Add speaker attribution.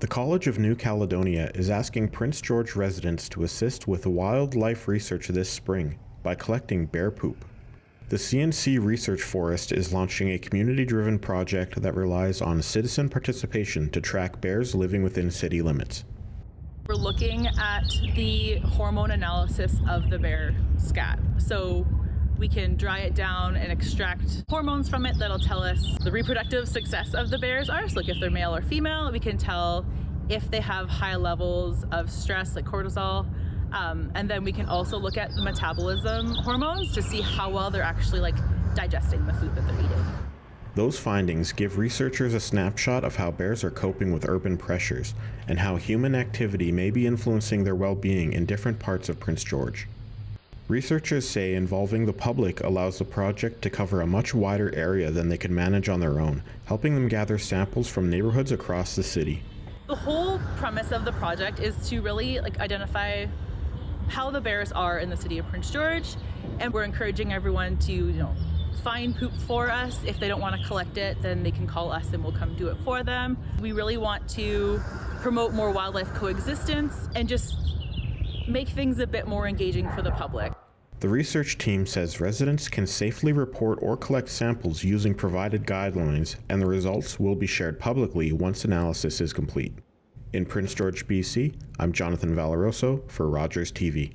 Speaker 1: The College of New Caledonia is asking Prince George residents to assist with wildlife research this spring by collecting bear poop. The CNC Research Forest is launching a community-driven project that relies on citizen participation to track bears living within city limits.
Speaker 2: We're looking at the hormone analysis of the bear scat. So we can dry it down and extract hormones from it that'll tell us the reproductive success of the bears are. So like if they're male or female, we can tell if they have high levels of stress like cortisol. And then we can also look at the metabolism hormones to see how well they're actually like digesting the food that they're eating.
Speaker 1: Those findings give researchers a snapshot of how bears are coping with urban pressures and how human activity may be influencing their well-being in different parts of Prince George. Researchers say involving the public allows the project to cover a much wider area than they could manage on their own, helping them gather samples from neighborhoods across the city.
Speaker 2: The whole premise of the project is to really identify how the bears are in the city of Prince George, and we're encouraging everyone to, find poop for us. If they don't want to collect it, then they can call us and we'll come do it for them. We really want to promote more wildlife coexistence and just make things a bit more engaging for the public.
Speaker 1: The research team says residents can safely report or collect samples using provided guidelines, and the results will be shared publicly once analysis is complete. In Prince George, BC, I'm Jonathan Valaroso for Rogers TV.